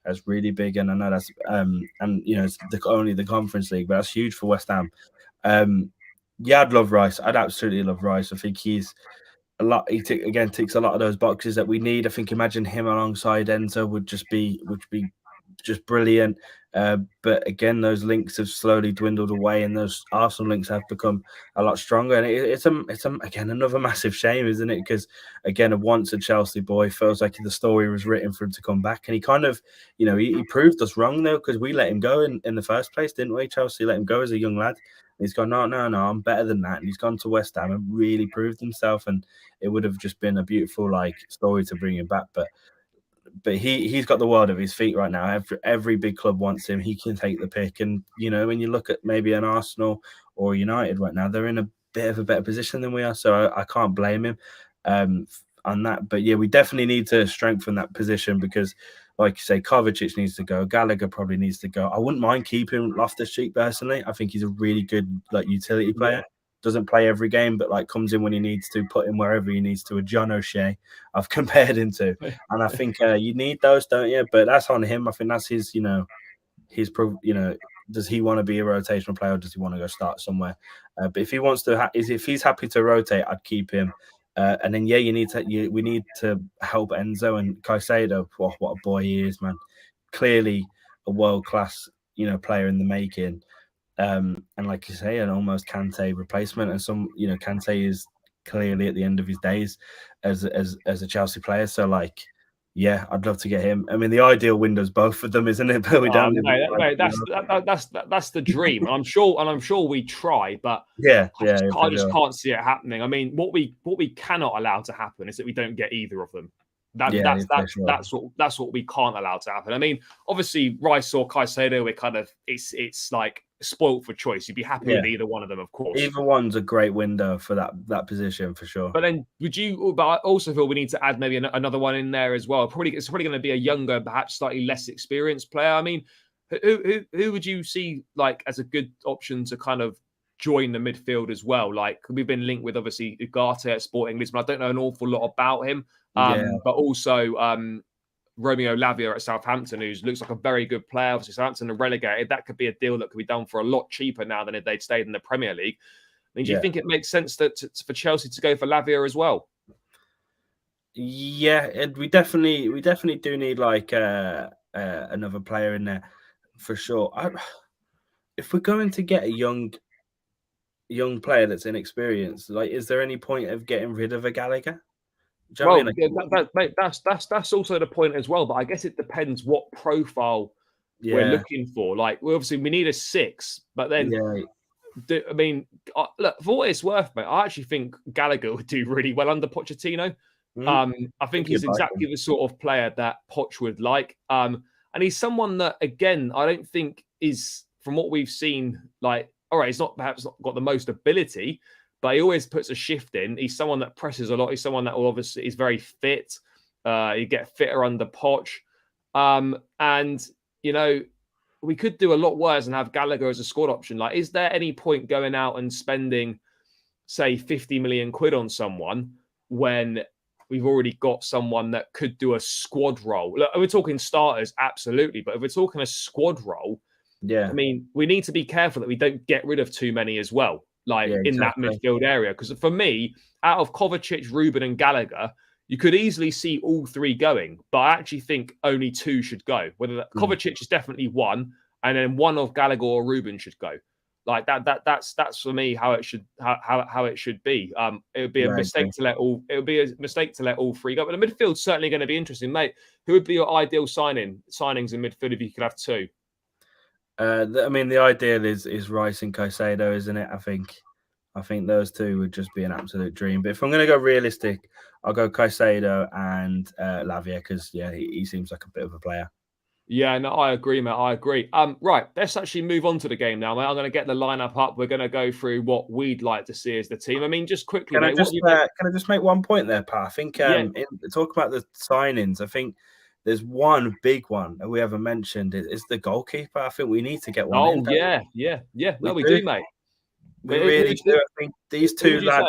That's really big, and I know that's and you know, it's only the Conference League, but that's huge for West Ham. Yeah, I'd love Rice. I'd absolutely love Rice. I think he's a lot. He ticks a lot of those boxes that we need. I think imagine him alongside Enzo would be just brilliant. But again, those links have slowly dwindled away, and those Arsenal links have become a lot stronger. And it's again another massive shame, isn't it? Because again, once a Chelsea boy, feels like the story was written for him to come back, and he kind of, you know, he proved us wrong though, because we let him go in the first place, didn't we? Chelsea let him go as a young lad. And he's gone, no, I'm better than that, and he's gone to West Ham and really proved himself. And it would have just been a beautiful story to bring him back, but he's got the world at his feet right now. Every big club wants him. He can take the pick. And, you know, when you look at maybe an Arsenal or United right now, they're in a bit of a better position than we are. So I can't blame him on that. But yeah, we definitely need to strengthen that position because, like you say, Kovacic needs to go. Gallagher probably needs to go. I wouldn't mind keeping Loftus-Cheek personally. I think he's a really good utility player. Yeah. Doesn't play every game, but comes in when he needs to, put him wherever he needs to. A John O'Shea, I've compared him to, and I think you need those, don't you? But that's on him. I think that's his, does he want to be a rotational player or does he want to go start somewhere? But if he wants to, if he's happy to rotate, I'd keep him. And then we need to help Enzo and Caicedo. What a boy he is, man! Clearly a world class, player in the making. And like you say, an almost Kante replacement, and Kante is clearly at the end of his days as a Chelsea player. So yeah, I'd love to get him. I mean, the ideal window's both of them, isn't it? But we don't. Mate, that's the dream. I'm sure we try, but I just can't see it happening. I mean, what we cannot allow to happen is that we don't get either of them. That's what we can't allow to happen. I mean, obviously, Rice or Caicedo, we're kind of it's like spoilt for choice. You'd be happy with either one of them, of course. Either one's a great window for that position for sure. But then, but I also feel we need to add maybe another one in there as well. It's probably going to be a younger, perhaps slightly less experienced player. I mean, who would you see as a good option to kind of join the midfield as well? We've been linked with obviously Ugarte at Sporting Lisbon. I don't know an awful lot about him. But also Romeo Lavia at Southampton, who looks like a very good player. Obviously, Southampton are relegated. That could be a deal that could be done for a lot cheaper now than if they'd stayed in the Premier League. I mean, do you think it makes sense for Chelsea to go for Lavia as well? Yeah, we definitely do need another player in there for sure. If we're going to get a young player that's inexperienced, is there any point of getting rid of a Gallagher? Well, that's also the point as well. But I guess it depends what profile we're looking for. We need a 6, but then I mean, look, for what it's worth, mate, I actually think Gallagher would do really well under Pochettino. I think he's exactly the sort of player that Poch would like. And he's someone that, again, I don't think is, from what we've seen, all right, he's perhaps not got the most ability, but he always puts a shift in. He's someone that presses a lot. He's someone that obviously is very fit. You get fitter under Poch. And, we could do a lot worse and have Gallagher as a squad option. Like, is there any point going out and spending, say, 50 million quid on someone when we've already got someone that could do a squad role? Look, we're talking starters, absolutely. But if we're talking a squad role, I mean, we need to be careful that we don't get rid of too many as well, like in that midfield area. Because for me, out of Kovacic, Ruben and Gallagher, you could easily see all three going, but I actually think only two should go. Kovacic is definitely one, and then one of Gallagher or Ruben should go. Like that's for me how it should be. It would be a mistake to let all. It would be a mistake to let all three go. But the midfield's certainly going to be interesting, mate. Who would be your ideal signings in midfield if you could have two? I mean, the ideal is Rice and Caicedo, isn't it? I think those two would just be an absolute dream. But if I'm going to go realistic, I'll go Caicedo and Lavia because, he seems like a bit of a player. Yeah, no, I agree, mate. I agree. Right, let's actually move on to the game now, mate. I'm going to get the lineup up. We're going to go through what we'd like to see as the team. I mean, just quickly, can mate. I just make one point there, Pat? I think talk about the signings. I think there's one big one that we haven't mentioned. It's the goalkeeper. I think we need to get one. Oh, yeah. No, we do, mate. We really do. I think these two lads.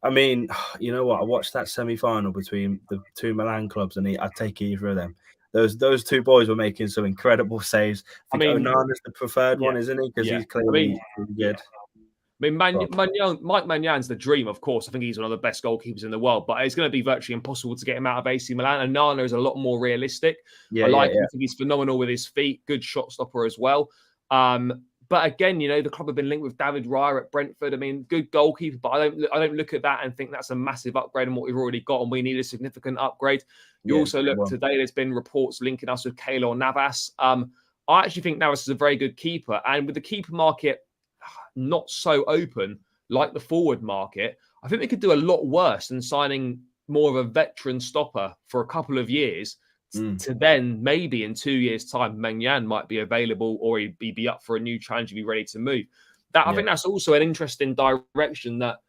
I mean, you know what? I watched that semi-final between the two Milan clubs, and I'd take either of them. Those two boys were making some incredible saves. I think Onana's the preferred one, isn't he? Because he's clearly really good. I mean, Mike Maignan the dream, of course. I think he's one of the best goalkeepers in the world, but it's going to be virtually impossible to get him out of AC Milan. And Nana is a lot more realistic. I like him. I think he's phenomenal with his feet, good shot stopper as well. But again, the club have been linked with David Raya at Brentford. I mean, good goalkeeper, but I don't look at that and think that's a massive upgrade on what we've already got, and we need a significant upgrade. You also look today, there's been reports linking us with Keylor Navas. I actually think Navas is a very good keeper, and with the keeper market not so open like the forward market, I think we could do a lot worse than signing more of a veteran stopper for a couple of years to then maybe in 2 years' time, Maignan might be available or he'd be up for a new challenge and be ready to move. I think that's also an interesting direction that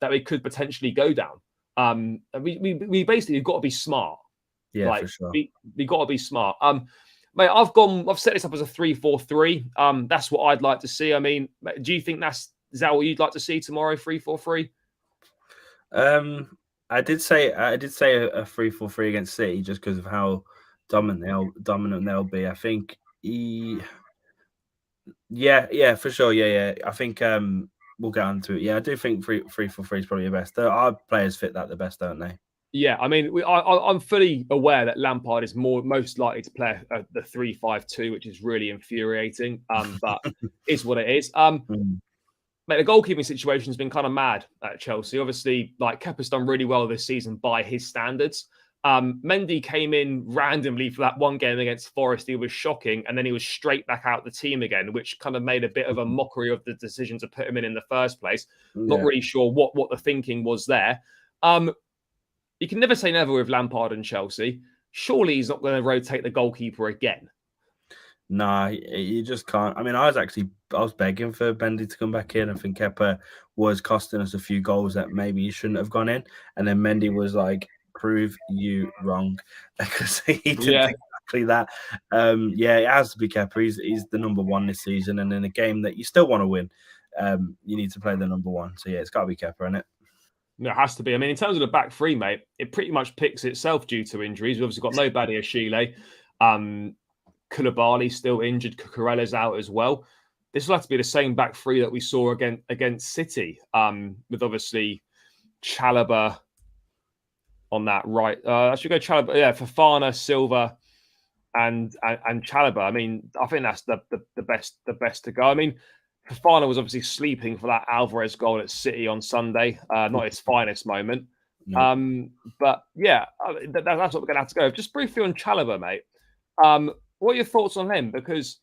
we could potentially go down. We basically got to be smart. Yeah, for sure. We got to be smart. Mate, I've set this up as a 3-4-3. That's what I'd like to see. I mean, do you think is that what you'd like to see tomorrow? 3-4-3. I did say a 3-4-3 against City just because of how dominant they'll be. I think for sure. Yeah. I think we'll get on to it. Yeah, I do think 3-4-3 is probably the best. Our players fit that the best, don't they? Yeah, I mean, I'm fully aware that Lampard is most likely to play the 3-5-2, which is really infuriating. But it's what it is. Mate, the goalkeeping situation has been kind of mad at Chelsea. Obviously, Kepa's done really well this season by his standards. Mendy came in randomly for that one game against Forest. He was shocking, and then he was straight back out the team again, which kind of made a bit of a mockery of the decision to put him in the first place. Not really sure what the thinking was there. You can never say never with Lampard and Chelsea. Surely he's not going to rotate the goalkeeper again. Nah, you just can't. I mean, I was begging for Mendy to come back in. I think Kepa was costing us a few goals that maybe he shouldn't have gone in. And then Mendy was like, prove you wrong. Because he did exactly that. It has to be Kepa. He's the number one this season. And in a game that you still want to win, you need to play the number one. So, it's got to be Kepa, isn't it? No, it has to be. I mean, in terms of the back three, mate, it pretty much picks itself due to injuries. We've obviously got no Badiashile. Koulibaly's still injured. Cucurella's out as well. This will have to be the same back three that we saw against City, with obviously Chalobah on that right. I should go Chalobah. Yeah, Fofana, Silva, and Chalobah. I mean, I think that's the best to go. I mean, Fofana was obviously sleeping for that Alvarez goal at City on Sunday. Not his finest moment. No. But yeah, that's what we're going to have to go. Just briefly on Chalobah, mate. What are your thoughts on him? Because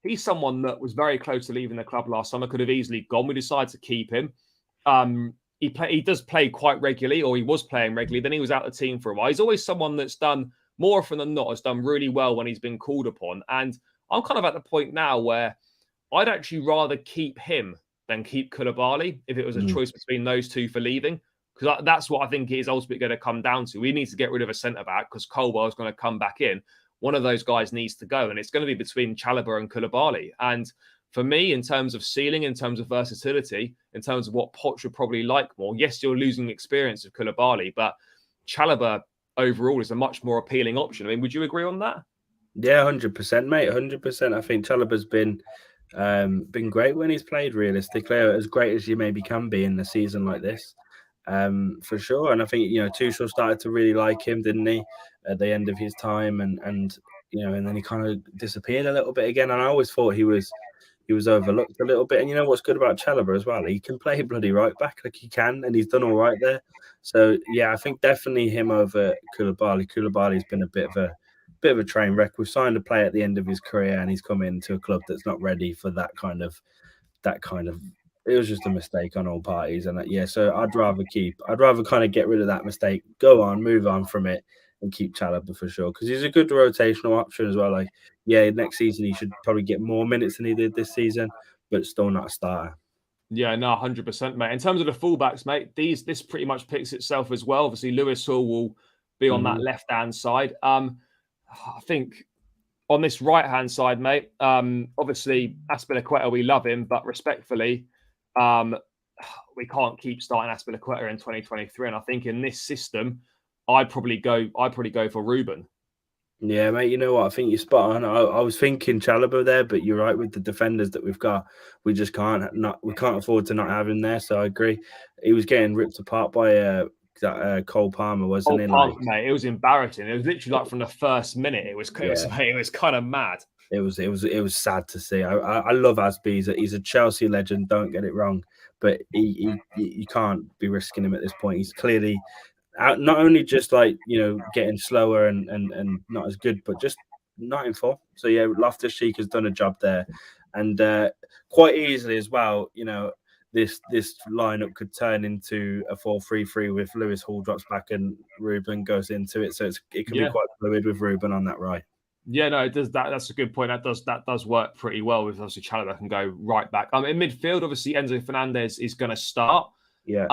he's someone that was very close to leaving the club last summer, could have easily gone. We decided to keep him. He does play quite regularly, or he was playing regularly. Then he was out of the team for a while. He's always someone that's done, more often than not, has done really well when he's been called upon. And I'm kind of at the point now where I'd actually rather keep him than keep Koulibaly if it was a choice between those two for leaving. Because that's what I think it is ultimately going to come down to. We need to get rid of a centre-back because Colwell's going to come back in. one of those guys needs to go, and it's going to be between Chalobah and Koulibaly. And for me, in terms of ceiling, in terms of versatility, in terms of what Poch would probably like more, yes, you're losing experience of Koulibaly, but Chalobah overall is a much more appealing option. I mean, would you agree on that? Yeah, 100%, mate. 100%. I think Chalobah's been great when he's played. Realistically, as great as you maybe can be in a season like this, for sure. And I think Tuchel started to really like him, didn't he, at the end of his time, and and then he kind of disappeared a little bit again. And I always thought he was overlooked a little bit. And you know what's good about Chalobah as well? He can play bloody right back, like he can, and he's done all right there. So yeah, I think definitely him over Koulibaly. Koulibaly's been a bit of a train wreck. We've signed a player at the end of his career, and he's come into a club that's not ready for that kind of. It was just a mistake on all parties, and yeah. So I'd rather kind of get rid of that mistake, go on, move on from it, and keep Chalobah for sure because he's a good rotational option as well. Like, yeah, next season he should probably get more minutes than he did this season, but still not a starter. Yeah, no, 100%, mate. In terms of the fullbacks, mate, this pretty much picks itself as well. Obviously, Lewis Hall will be on that left-hand side. I think on this right-hand side, mate, obviously, Azpilicueta, we love him, but respectfully, we can't keep starting Azpilicueta in 2023. And I think in this system, I'd probably go for Ruben. Yeah, mate. You know what? I think you're spot on. I was thinking Chalobah there, but you're right with the defenders that we've got. We just can't afford to not have him there. So I agree. He was getting ripped apart by Cole Palmer, wasn't he? Mate, it was embarrassing. It was literally like from the first minute. It was kind of mad. It was sad to see. I love Asby. He's a Chelsea legend. Don't get it wrong, but you can't be risking him at this point. He's clearly not only just like getting slower and not as good, but just not in form. So yeah, Loftus-Cheek has done a job there, and quite easily as well. This lineup could turn into a 4-3-3 with Lewis Hall drops back and Ruben goes into it. So it can be quite fluid with Ruben on that right. Yeah, no, it does. That's a good point. That does work pretty well with obviously Chalobah can go right back. In midfield, obviously Enzo Fernandez is going to start. Yeah.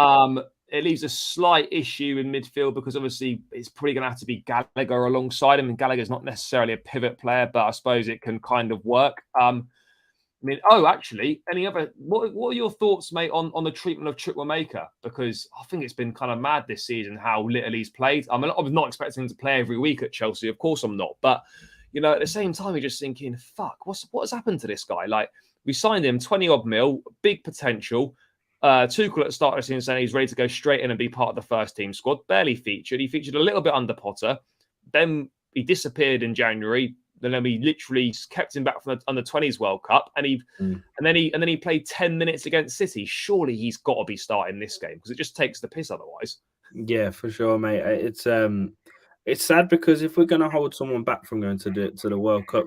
It leaves a slight issue in midfield because obviously it's probably going to have to be Gallagher alongside him, and Gallagher's not necessarily a pivot player, but I suppose it can kind of work. Actually, what are your thoughts, mate, on the treatment of Chukwuemeka? Because I think it's been kind of mad this season how little he's played. I was not expecting him to play every week at Chelsea. Of course I'm not. But, at the same time, you're just thinking, fuck, what has happened to this guy? Like, we signed him 20-odd mil, big potential. Tuchel at the start of the season saying he's ready to go straight in and be part of the first team squad. Barely featured. He featured a little bit under Potter. Then he disappeared in January. Then we literally kept him back from the under-20s World Cup, and then he played 10 minutes against City. Surely he's got to be starting this game because it just takes the piss otherwise. Yeah, for sure, mate. It's sad because if we're going to hold someone back from going to the World Cup,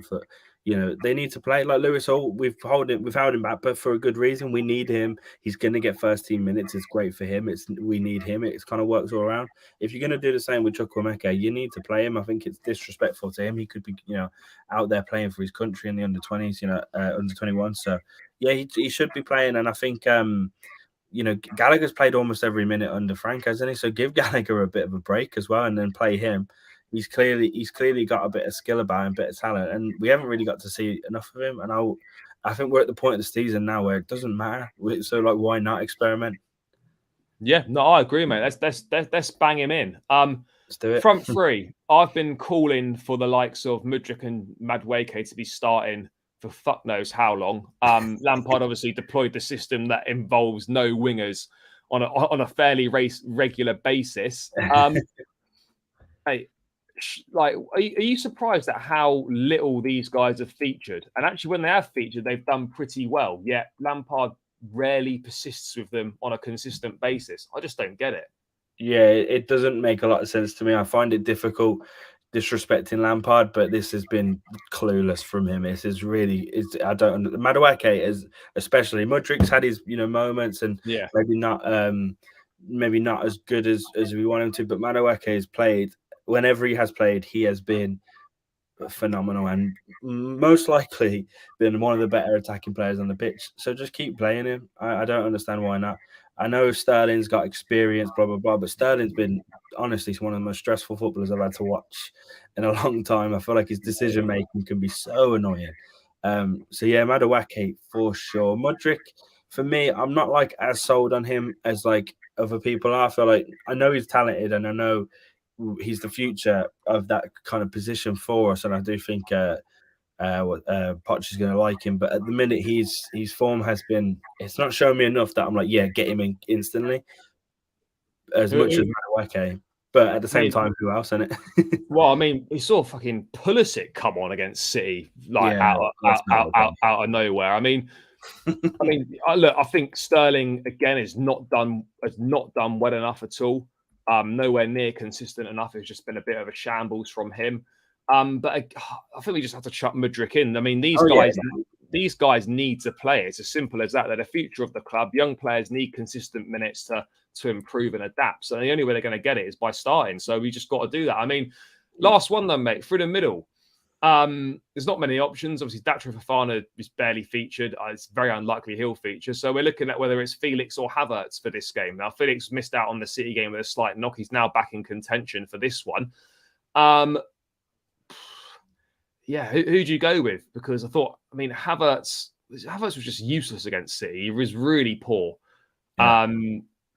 they need to play like Lewis Hall. We've held him back, but for a good reason. We need him. He's going to get first team minutes. It's great for him. We need him. It kind of works all around. If you're going to do the same with Chukwuemeka, you need to play him. I think it's disrespectful to him. He could be out there playing for his country in the under-20s, under 21. So yeah, he should be playing. And I think Gallagher's played almost every minute under Frank, hasn't he? So give Gallagher a bit of a break as well, and then play him. He's clearly got a bit of skill about him, a bit of talent, and we haven't really got to see enough of him. And I think we're at the point of the season now where it doesn't matter. So why not experiment? Yeah, no, I agree, mate. Let's bang him in. Let's do it. Front three. I've been calling for the likes of Mudryk and Madueke to be starting for fuck knows how long. Lampard obviously deployed the system that involves no wingers on a fairly regular basis. Hey, are you surprised at how little these guys have featured? And actually, when they have featured, they've done pretty well. Yet Lampard rarely persists with them on a consistent basis. I just don't get it. Yeah, it doesn't make a lot of sense to me. I find it difficult disrespecting Lampard, but this has been clueless from him. I don't. Madueke is especially. Mudryk's had his moments, and maybe not as good as we want him to. But Madueke has played. Whenever he has played, he has been phenomenal and most likely been one of the better attacking players on the pitch. So just keep playing him. I don't understand why not. I know Sterling's got experience, blah blah blah, but Sterling's been honestly one of the most stressful footballers I've had to watch in a long time. I feel like his decision making can be so annoying. So yeah, Madueke for sure. Mudryk, for me, I'm not like as sold on him as like other people are. I feel like I know he's talented and I know he's the future of that kind of position for us, and I do think Poch is going to like him. But at the minute, his form has been, it's not showing me enough that I'm like, yeah, get him in instantly as much as Madueke. But at the same time, who else in it? Well, I mean, we saw fucking Pulisic come on against City like Yeah, out of nowhere. I mean, look, I think Sterling again has not done well enough at all. Nowhere near consistent enough. It's just been a bit of a shambles from him. But I think we just have to chuck Mudryk in. I mean, these guys need to play. It's as simple as that. They're the future of the club. Young players need consistent minutes to improve and adapt. So the only way they're going to get it is by starting. So we just got to do that. I mean, last one then, mate, through the middle. There's not many options. Obviously, Datro Fofana is barely featured. It's very unlikely he'll feature. So we're looking at whether it's Felix or Havertz for this game. Now, Felix missed out on the City game with a slight knock. He's now back in contention for this one. Yeah, who do you go with? Because Havertz was just useless against City. He was really poor. Yeah.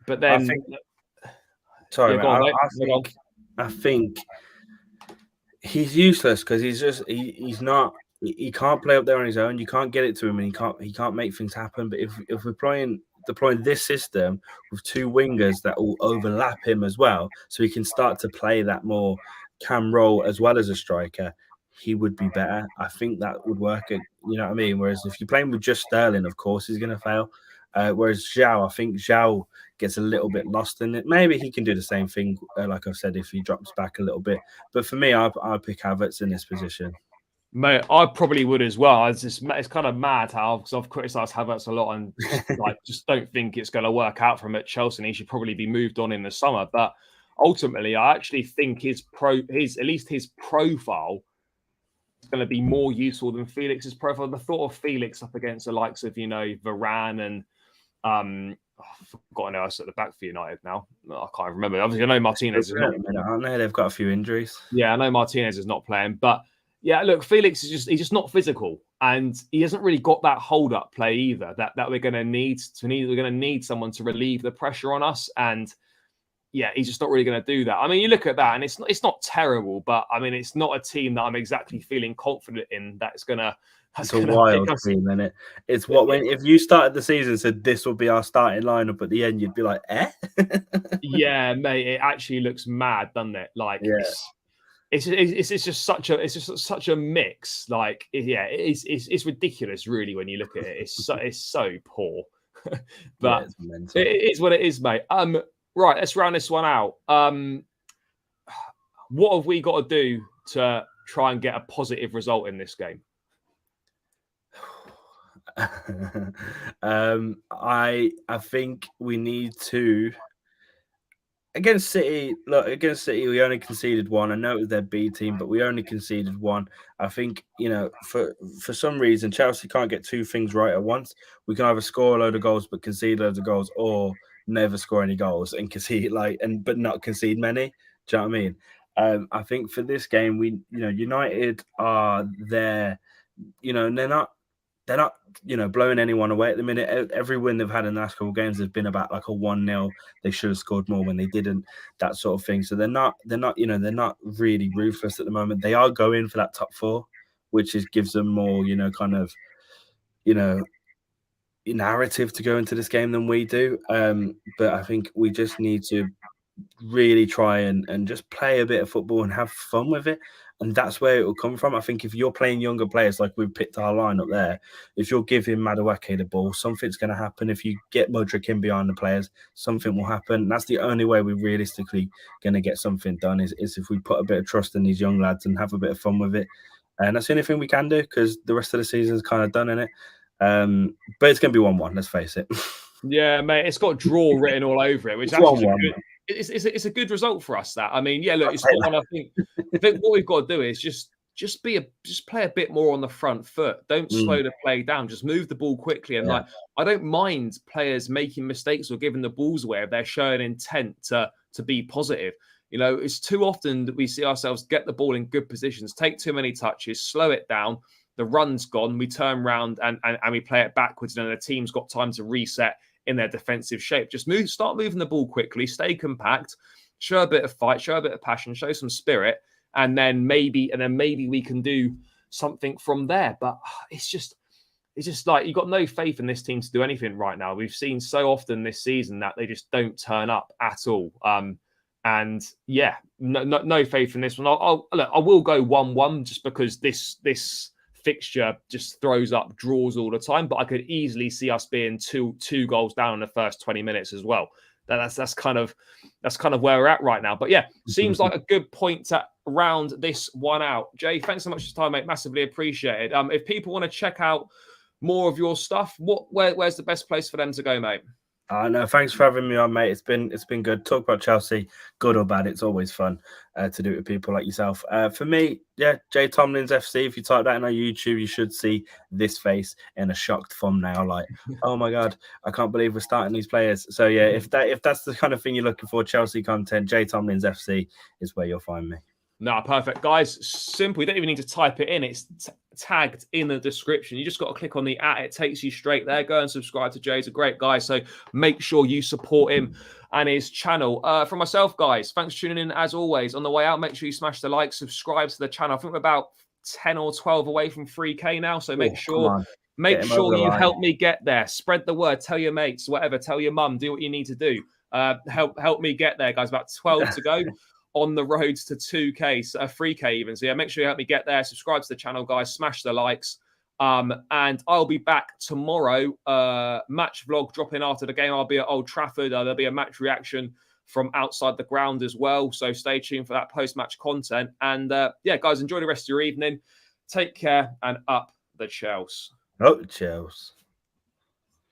But then, I think he's useless because he's not. He can't play up there on his own. You can't get it to him, and he can't make things happen. But if we're deploying this system with two wingers that will overlap him as well, so he can start to play that more cam role as well as a striker, he would be better. I think that would work. You know what I mean? Whereas if you're playing with just Sterling, of course he's going to fail. Whereas João, I think João gets a little bit lost in it. Maybe he can do the same thing, like I've said, if he drops back a little bit. But for me, I'll pick Havertz in this position. Mate, I probably would as well. It's kind of mad how, because I've criticised Havertz a lot and just don't think it's going to work out for him at Chelsea. And he should probably be moved on in the summer. But ultimately, I actually think his profile is going to be more useful than Felix's profile. The thought of Felix up against the likes of Varane and I've forgotten who else at the back for United now. I can't remember. Obviously, I know Martinez is not. Aren't they? They've got a few injuries. Yeah, I know Martinez is not playing, but yeah, look, Felix is just not physical, and he hasn't really got that hold-up play either. That we're going to need. We're going to need someone to relieve the pressure on us, and yeah, he's just not really going to do that. I mean, you look at that, and it's not terrible, but I mean, it's not a team that I'm exactly feeling confident in. That's going to. It's a wild team, isn't it? It's if you started the season and said this will be our starting lineup at the end, you'd be like, eh? Yeah, mate, it actually looks mad, doesn't it? Like, yeah. It's just such a mix. Like, yeah, it's ridiculous, really, when you look at it. It's so poor, but it is what it is, mate. Right, let's round this one out. What have we got to do to try and get a positive result in this game? I think we need to against City. Look, against City, we only conceded one. I know it was their B team, but we only conceded one. I think for some reason Chelsea can't get two things right at once. We can either score a load of goals but concede loads of goals, or never score any goals and concede but not concede many. Do you know what I mean? I think for this game, United are there. They're not, blowing anyone away at the minute. Every win they've had in the last couple of games has been about like a 1-0. They should have scored more when they didn't, that sort of thing. So they're not really ruthless at the moment. They are going for that top four, which gives them more, narrative to go into this game than we do. But I think we just need to really try and just play a bit of football and have fun with it. And that's where it will come from. I think if you're playing younger players, like we've picked our line up there, if you're giving Madueke the ball, something's going to happen. If you get Mudryk in behind the players, something will happen. And that's the only way we're realistically going to get something done is if we put a bit of trust in these young lads and have a bit of fun with it. And that's the only thing we can do, because the rest of the season's kind of done in it. But it's going to be 1-1, let's face it. Yeah, mate, it's got draw written all over it, which actually it's a good result for us. That, I mean, yeah, look, it's not one. I think what we've got to do is just just play a bit more on the front foot. Don't slow the play down. Just move the ball quickly. And like, I don't mind players making mistakes or giving the balls away if they're showing intent to be positive. You know, it's too often that we see ourselves get the ball in good positions, take too many touches, slow it down. The run's gone. We turn around and we play it backwards, and then the team's got time to reset in their defensive shape. Just start moving the ball quickly, stay compact, show a bit of fight, show a bit of passion, show some spirit. And then maybe we can do something from there. But it's just like you've got no faith in this team to do anything right now. We've seen so often this season that they just don't turn up at all. And yeah, no faith in this one. I will go 1-1 just because this fixture just throws up draws all the time. But I could easily see us being two goals down in the first 20 minutes as well. That's kind of where we're at right now. But yeah, seems like a good point to round this one out. Jay, thanks so much for your time, mate. Massively appreciated. If people want to check out more of your stuff, where's the best place for them to go, mate? No, thanks for having me on, mate. It's been good. Talk about Chelsea, good or bad. It's always fun to do it with people like yourself. For me, yeah, Jay Tomlins FC. If you type that in on YouTube, you should see this face in a shocked thumbnail. Like, oh my god, I can't believe we're starting these players. So yeah, if that's the kind of thing you're looking for, Chelsea content, Jay Tomlins FC is where you'll find me. No, perfect. Guys, simple. You don't even need to type it in. It's tagged in the description. You just got to click on the @ It takes you straight there. Go and subscribe to Jay. He's a great guy. So make sure you support him and his channel. For myself, guys, thanks for tuning in as always. On the way out, make sure you smash the like, subscribe to the channel. I think we're about 10 or 12 away from 3K now. So make sure you help me get there. Spread the word. Tell your mates, whatever. Tell your mum. Do what you need to do. Help me get there, guys. About 12 to go. On the roads to 2K, 3K even. So yeah, make sure you help me get there. Subscribe to the channel, guys. Smash the likes. And I'll be back tomorrow. Match vlog dropping after the game. I'll be at Old Trafford. There'll be a match reaction from outside the ground as well. So stay tuned for that post-match content. And yeah, guys, enjoy the rest of your evening. Take care and up the Chelsea. Up the Chelsea.